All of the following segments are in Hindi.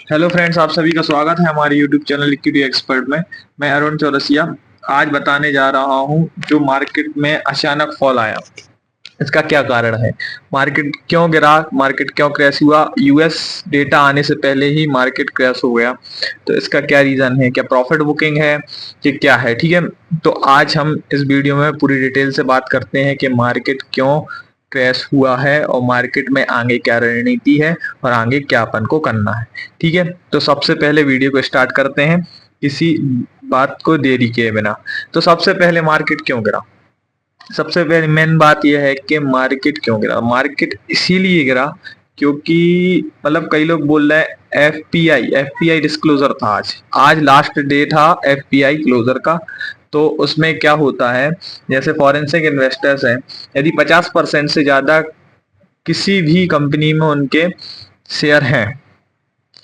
हेलो फ्रेंड्स, आप सभी का स्वागत है हमारे यूट्यूब चैनल इक्विटी एक्सपर्ट में। मैं अरुण चौरसिया आज बताने जा रहा हूं जो मार्केट में अचानक फॉल आया, इसका क्या कारण है। मार्केट क्यों गिरा, मार्केट क्यों क्रैश हुआ। यूएस डेटा आने से पहले ही मार्केट क्रैश हो गया, तो इसका क्या रीजन है, क्या प्रॉफिट बुकिंग है कि क्या है। ठीक है, तो आज हम इस वीडियो में पूरी डिटेल से बात करते हैं कि मार्केट क्यों क्रैश हुआ है और मार्केट में आगे क्या रणनीति है और आगे क्या अपन को करना है। ठीक है, तो सबसे पहले वीडियो को स्टार्ट करते हैं किसी बात को देरी किए बिना। तो सबसे पहले मार्केट क्यों गिरा। सबसे पहले मेन बात यह है कि मार्केट क्यों गिरा। मार्केट इसीलिए गिरा क्योंकि मतलब कई लोग बोल रहे हैं एफपीआई डिस्क्लोजर था। आज आज लास्ट डे था एफपीआई क्लोजर का। तो उसमें क्या होता है, जैसे फॉरेंसिक इन्वेस्टर्स हैं, यदि 50% से ज्यादा किसी भी कंपनी में उनके शेयर हैं,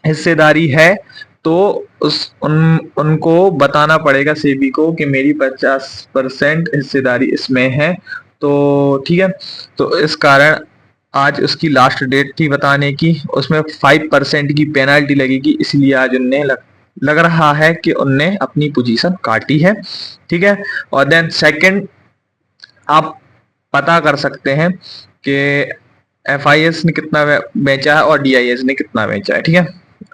हिस्सेदारी है, तो उनको बताना पड़ेगा सेबी को कि मेरी 50% हिस्सेदारी इसमें है। तो ठीक है, तो इस कारण आज उसकी लास्ट डेट थी बताने की, उसमें 5% की पेनल्टी लगेगी, इसलिए आज उनने लग रहा है कि उनने अपनी पोजीशन काटी है। ठीक है, और देन सेकंड आप पता कर सकते हैं कि एफआईएस ने कितना बेचा है और डीआईएस ने कितना बेचा है। ठीक है,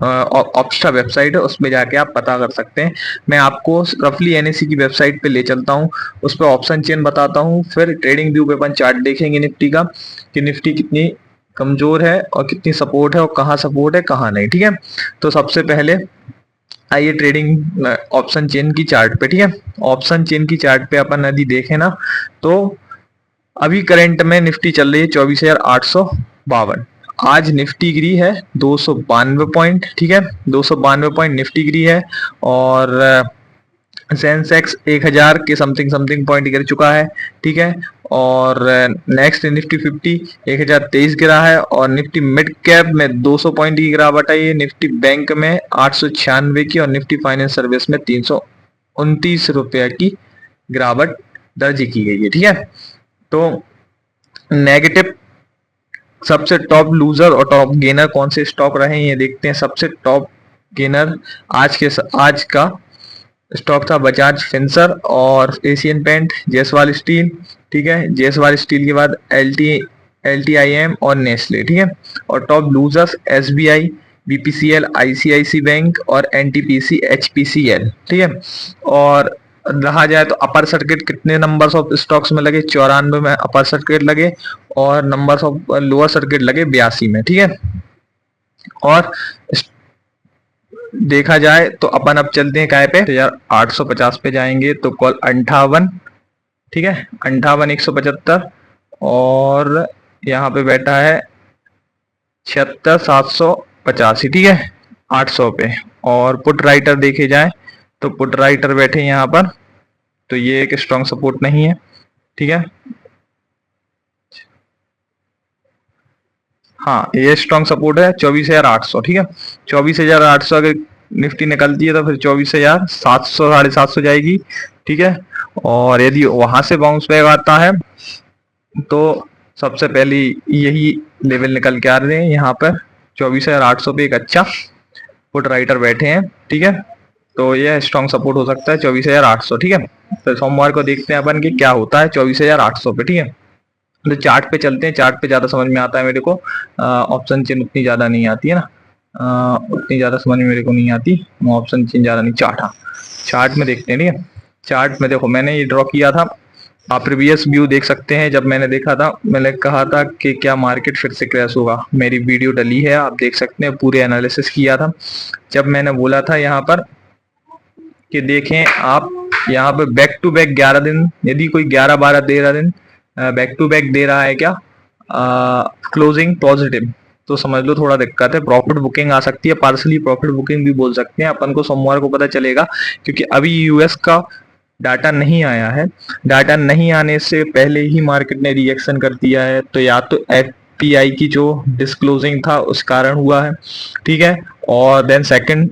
ऑप्स्टा वेबसाइट है, उसमें जाके आप पता कर सकते हैं। मैं आपको रफली एनएससी की वेबसाइट पे ले चलता हूँ, उस पर ऑप्शन चेन बताता हूँ, फिर ट्रेडिंग व्यू पे अपन चार्ट देखेंगे निफ्टी का कि निफ्टी कितनी कमजोर है और कितनी सपोर्ट है और कहाँ सपोर्ट है कहाँ नहीं। ठीक है, तो सबसे पहले आइए ट्रेडिंग ऑप्शन चेन की चार्ट पे। ठीक है, ऑप्शन चेन की चार्ट पे अपन यदि देखें ना, तो अभी करंट में निफ्टी चल रही है 24,852। आज निफ्टी गिरी है 292 पॉइंट। ठीक है, 292 पॉइंट निफ्टी गिरी है और सेंसेक्स 1000 के समथिंग समथिंग पॉइंट गिर चुका है। ठीक है, और नेक्स्ट निफ्टी 50 1023 गिरा है और निफ्टी मिड कैप में 200 पॉइंट की गिरावट आई है। निफ्टी बैंक में 896 की और निफ्टी फाइनेंस सर्विस में 329 रुपये की गिरावट दर्ज की गई है। ठीक है, तो नेगेटिव सबसे टॉप लूजर और टॉप गेनर कौन से स्टॉक रहे ये देखते हैं। सबसे टॉप गेनर आज का स्टॉक था बजाज फिंसर और एशियन पेंट, जायसवाल स्टील। ठीक है, जायसवाल स्टील के बाद एलटीआईएम और नेस्ले। ठीक है, और top losers SBI, BPCL, ICICI bank और एनटीपीसी एचपीसीएल। ठीक है, और रहा जाए तो अपर सर्किट कितने नंबर्स ऑफ स्टॉक्स में लगे, 94 में अपर सर्किट लगे और नंबर्स ऑफ लोअर सर्किट लगे 82 में। ठीक है, और देखा जाए तो अपन अब चलते हैं काय पे, तो यार 850 पे जाएंगे तो कॉल 58। ठीक है, 58,175 और यहाँ पे बैठा है 76,785। ठीक है, 800 पे। और पुट राइटर देखे जाए तो पुट राइटर बैठे यहाँ पर, तो ये एक स्ट्रॉन्ग सपोर्ट नहीं है। ठीक है, हाँ ये स्ट्रॉन्ग सपोर्ट है 24,800। ठीक है, 24,800 अगर निफ्टी निकलती है तो फिर 24,700 750 जाएगी। ठीक है, और यदि वहां से बाउंस बैक आता है तो सबसे पहले यही लेवल निकल के आ रहे हैं यहाँ पर 24,800 पे एक अच्छा पुट राइटर बैठे हैं। ठीक है, तो यह स्ट्रॉन्ग सपोर्ट हो सकता है 24,800। ठीक है, तो सोमवार को देखते हैं अपन कि क्या होता है 24,800 पे। ठीक है, तो चार्ट पे चलते हैं, चार्ट पे ज्यादा समझ में आता है मेरे को। ऑप्शन चेन उतनी ज्यादा नहीं आती है ना, उतनी ज्यादा समझ में मेरे को नहीं आती, ऑप्शन चेन ज्यादा नहीं। चार्ट, हाँ चार्ट में देखते हैं। ठीक है, चार्ट में देखो मैंने ये ड्रॉ किया था, आप प्रीवियस व्यू देख सकते हैं। जब मैंने देखा था, मैंने कहा था कि क्या मार्केट फिर से क्रैश होगा, मेरी वीडियो डली है, आप देख सकते हैं, पूरे एनालिसिस किया था। जब मैंने बोला था यहाँ पर कि देखें आप यहाँ पे बैक टू बैक 11 दिन, यदि कोई 11 12 13 दिन बैक टू बैक दे रहा है क्या क्लोजिंग पॉजिटिव, तो समझ लो थोड़ा दिक्कत है, प्रॉफिट बुकिंग आ सकती है, पार्सली प्रॉफिट बुकिंग भी बोल सकते हैं। अपन को सोमवार को पता चलेगा, क्योंकि अभी यूएस का डाटा नहीं आया है। डाटा नहीं आने से पहले ही मार्केट ने रिएक्शन कर दिया है, तो या तो एफपीआई की जो डिस्क्लोजिंग था उस कारण हुआ है। ठीक है, और देन सेकंड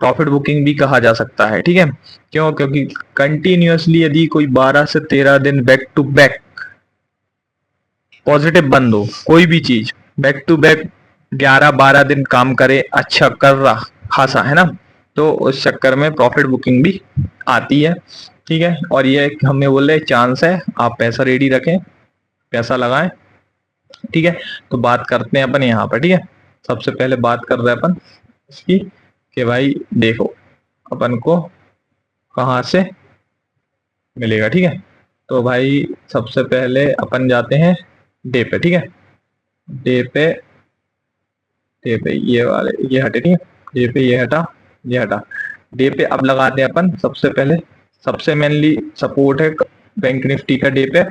प्रॉफिट बुकिंग भी कहा जा सकता है। ठीक है, क्यों, क्योंकि कंटिन्यूअसली यदि कोई 12 से 13 दिन बैक टू बैक पॉजिटिव बंद हो, कोई भी चीज बैक टू बैक 11-12 दिन काम करे, अच्छा कर रहा खासा है ना, तो उस चक्कर में प्रॉफिट बुकिंग भी आती है। ठीक है, और ये हमें बोले चांस है, आप पैसा रेडी रखें, पैसा लगाएं। ठीक है, तो बात करते हैं अपन यहाँ पर। ठीक है, सबसे पहले बात कर रहे हैं अपन इसकी कि भाई देखो अपन को कहाँ से मिलेगा। ठीक है, तो भाई सबसे पहले अपन जाते हैं डे पे। ठीक है, डे पे, डे पे ये वाले ये हटे। ठीक है, डे पे ये हटा, ये हटा। डे पे अब लगाते हैं अपन सबसे पहले, सबसे मेनली सपोर्ट है बैंक निफ्टी का डे पे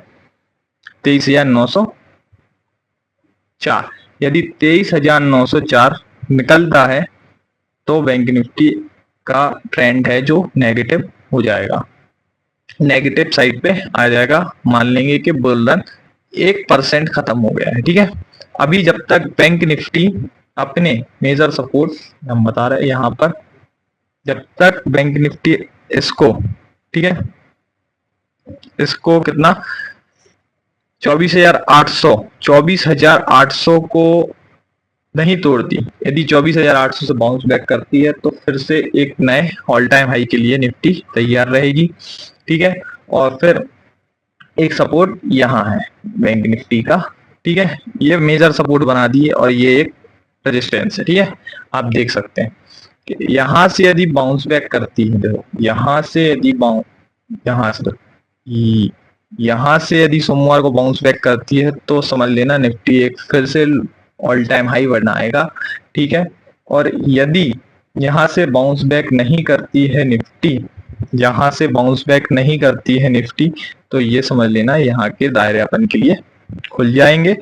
23,904। यदि 23,904 निकलता है तो बैंक निफ्टी का ट्रेंड है जो नेगेटिव हो जाएगा, नेगेटिव साइड पे आ जाएगा। मान लेंगे कि बुल रन 1% खत्म हो गया है। ठीक है, अभी जब तक बैंक निफ्टी अपने मेजर सपोर्ट हम बता रहे हैं यहाँ पर, जब तक बैंक निफ्टी इसको, ठीक है, इसको कितना 24,800 को नहीं तोड़ती, यदि 24,800 से बाउंस बैक करती है तो फिर से एक नए ऑल टाइम हाई के लिए निफ्टी तैयार रहेगी। ठीक है, और फिर एक सपोर्ट यहाँ है बैंक निफ्टी का। ठीक है, ये मेजर सपोर्ट बना दिए और ये एक रेजिस्टेंस है। ठीक है, आप देख सकते हैं कि यहाँ से यदि बाउंस बैक करती है, देखो यहाँ से यदि यहाँ से यदि सोमवार को बाउंस बैक करती है तो समझ लेना निफ्टी एक फिर से ऑल टाइम हाई बनाएगा। ठीक है, और यदि यहाँ से बाउंस बैक नहीं करती है निफ्टी, यहाँ से बाउंस बैक नहीं करती है निफ्टी, तो ये समझ लेना यहाँ के दायरे अपन के लिए खुल जाएंगे,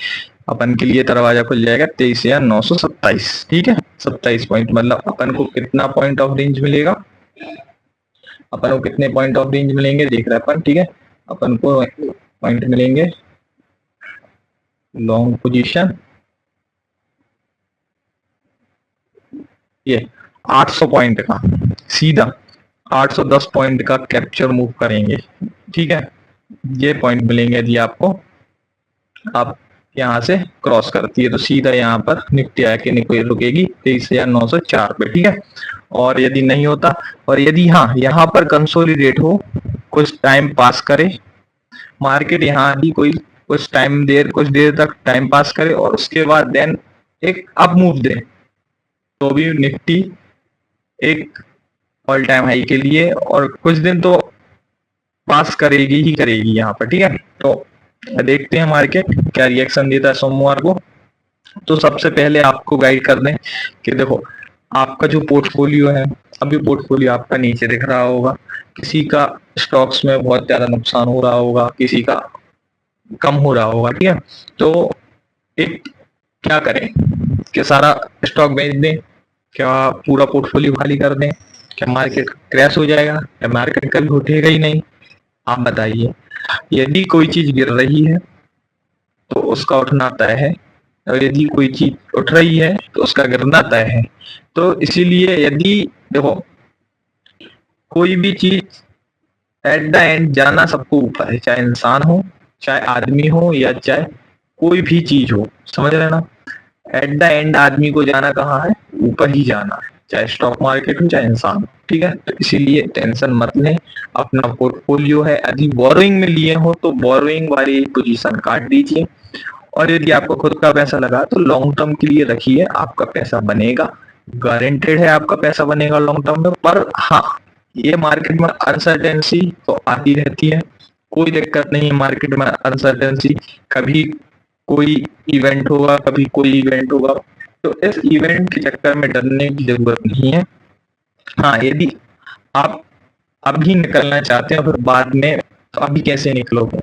अपन के लिए दरवाजा खुल जाएगा 23,927। ठीक है, 27 पॉइंट, मतलब अपन को कितना पॉइंट ऑफ रेंज मिलेगा, अपन को कितने पॉइंट ऑफ रेंज मिलेंगे देख रहे हैं अपन। ठीक है, अपन को पॉइंट मिलेंगे लॉन्ग पोजीशन ये 800 पॉइंट का, सीधा 810 पॉइंट का कैप्चर मूव करेंगे। ठीक है, ये पॉइंट मिलेंगे यदि आपको, आप यहाँ से क्रॉस करती है तो सीधा यहाँ पर निफ्टी आके रुकेगी 23,904 पे। ठीक है, और यदि नहीं होता, और यदि हाँ यहाँ पर कंसोलिडेट हो, कुछ टाइम पास करे मार्केट, यहाँ भी कोई कुछ देर तक टाइम पास करे और उसके बाद देन एक अप मूव दे, तो भी निफ्टी एक ऑल टाइम हाई के लिए और कुछ दिन तो पास करेगी ही करेगी यहाँ पर। ठीक है, तो देखते हैं मार्केट क्या रिएक्शन देता है सोमवार को। तो सबसे पहले आपको गाइड कर दें कि देखो आपका जो पोर्टफोलियो है, अभी पोर्टफोलियो आपका नीचे दिख रहा होगा, किसी का स्टॉक्स में बहुत ज्यादा नुकसान हो रहा होगा, किसी का कम हो रहा होगा। ठीक है, तो एक क्या करें कि सारा स्टॉक बेच दें, क्या पूरा पोर्टफोलियो खाली कर दें, क्या मार्केट क्रैश हो जाएगा, क्या मार्केट कभी उठेगा ही नहीं, आप बताइए। यदि कोई चीज गिर रही है तो उसका उठना तय है, और यदि कोई चीज उठ रही है तो उसका गिरना तय है। तो इसीलिए यदि देखो कोई भी चीज एट द एंड जाना सबको ऊपर है, चाहे इंसान हो, चाहे आदमी हो, या चाहे कोई भी चीज हो, समझ रहे ना। एट द एंड आदमी को जाना कहाँ है, ऊपर ही जाना है, चाहे स्टॉक मार्केट हो चाहे इंसान हो। ठीक है, तो इसीलिए टेंशन मत लें, अपना पोर्टफोलियो है यदि बोरोइंग में लिए हो तो बोरोइंग वाली पोजीशन काट दीजिए, और यदि आपको खुद का पैसा लगा तो लॉन्ग टर्म के लिए रखिए, आपका पैसा बनेगा, गारंटेड है आपका पैसा बनेगा लॉन्ग टर्म में। पर हाँ, ये मार्केट में अनसर्टेनिटी तो आती रहती है, कोई दिक्कत नहीं है मार्केट में अनसर्टेनिटी, कभी कोई इवेंट होगा, कभी कोई इवेंट होगा, तो इस इवेंट के चक्कर में डरने की जरूरत नहीं है। हाँ, यदि आप अभी निकलना चाहते हैं फिर बाद में, तो अभी कैसे निकलोगे,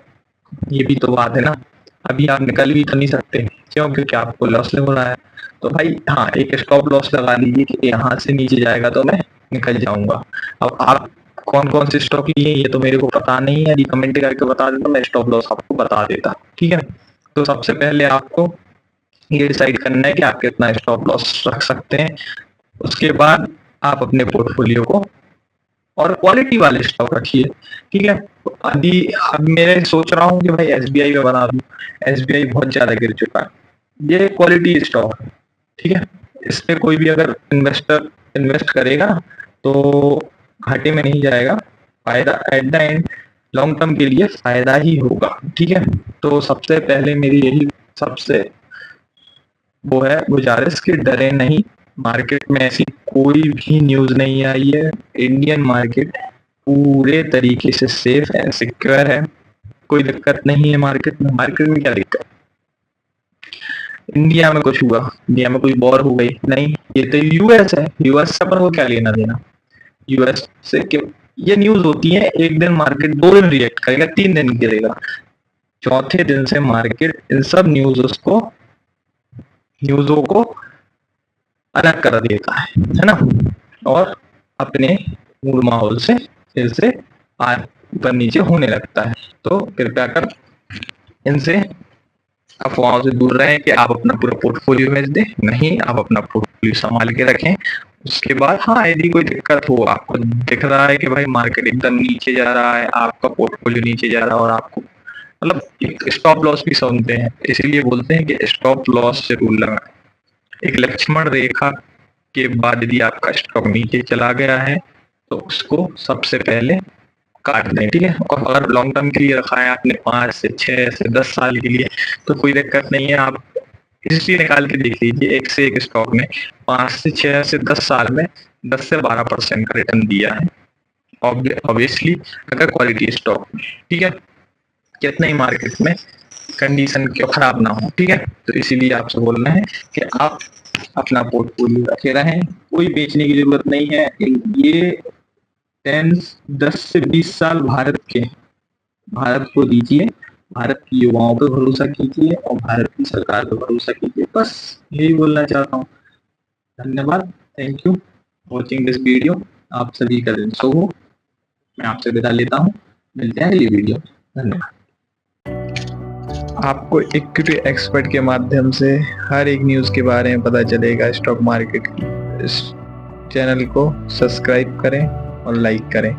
ये भी तो बात है ना। अभी आप निकल भी तो नहीं सकते, क्यों, क्योंकि आपको लॉस हो रहा है। तो भाई हाँ, एक स्टॉप लॉस लगा लीजिए कि यहाँ से नीचे जाएगा तो मैं निकल जाऊंगा। अब आप कौन कौन से स्टॉक लिए ये तो मेरे को पता नहीं है, यदि कमेंट करके बता देता मैं स्टॉप लॉस आपको बता देता। ठीक है, तो सबसे पहले आपको ये डिसाइड करना है कि आप कितना स्टॉप लॉस रख सकते हैं, उसके बाद आप अपने पोर्टफोलियो को और क्वालिटी वाले स्टॉक रखिए। ठीक है, अभी अब मैं सोच रहा हूँ कि भाई एसबीआई का बना दूं, एसबीआई बहुत ज्यादा गिर चुका है, ये क्वालिटी स्टॉक है, ठीक है। इसमें कोई भी अगर इन्वेस्टर इन्वेस्ट करेगा तो घाटे में नहीं जाएगा, फायदा at the end long term के लिए फायदा ही होगा। ठीक है, तो सबसे पहले मेरी यही सबसे वो है गुजारिश कि डरे नहीं। मार्केट में ऐसी कोई भी न्यूज नहीं आई है। इंडियन मार्केट पूरे तरीके से सेफ है, सिक्योर है, कोई दिक्कत नहीं है मार्केट में। मार्केट में क्या दिक्कत? इंडिया में कुछ हुआ, इंडिया में कोई वॉर हो गई, नहीं, ये तो यूएस है, यूएस से अपन को क्या लेना देना। यूएस से क्यों ये न्यूज होती है, एक दिन मार्केट 2 दिन रिएक्ट करेगा, 3 दिन गिरेगा, चौथे दिन से मार्केट इन सब न्यूज़ों को अलग कर देता है ना, और अपने मूल माहौल से फिर से ऊपर नीचे होने लगता है। तो कृपया कर इनसे अफवाहों से दूर रहें कि आप अपना पूरा पोर्टफोलियो बेच दें। नहीं, आप अपना पोर्टफोलियो संभाल के रखें। उसके बाद हाँ, यदि कोई दिक्कत हो, आपको दिख रहा है कि भाई मार्केट एकदम नीचे जा रहा है, आपका पोर्टफोलियो नीचे जा रहा है और आपको मतलब एक स्टॉप लॉस भी सुनते हैं, इसीलिए बोलते हैं कि स्टॉप लॉस जरूर लगाएं। एक लक्ष्मण रेखा के बाद यदि आपका स्टॉक नीचे चला गया है तो उसको सबसे पहले काट दें। ठीक है, और अगर लॉन्ग टर्म के लिए रखा है आपने 5 से 6 से 10 साल के लिए तो कोई दिक्कत नहीं है। आप हिस्ट्री निकाल के देख लीजिए, एक से एक स्टॉक ने 5 से 6 से 10 साल में 10 से 12% का रिटर्न दिया है, ऑब्वियसली अगर क्वालिटी स्टॉक में। ठीक है, कितना ही मार्केट में कंडीशन क्यों खराब ना हो। ठीक है, तो इसीलिए आपसे बोलना है कि आप अपना पोर्टफोलियो रखे रहें, कोई बेचने की जरूरत नहीं है। ये 10 से 20 साल भारत को दीजिए, भारत की युवाओं पर भरोसा कीजिए और भारत की सरकार पर भरोसा कीजिए। बस यही बोलना चाहता हूँ। धन्यवाद, thank you watching this video. आप सभी का दिन शुभ हो। मैं आपसे विदा लेता हूँ, मिलते हैं अगली वीडियो। धन्यवाद। आपको इक्विटी एक्सपर्ट के माध्यम से हर एक न्यूज़ के बारे में पता चलेगा स्टॉक मार्केट की। इस चैनल को सब्सक्राइब करें और लाइक करें।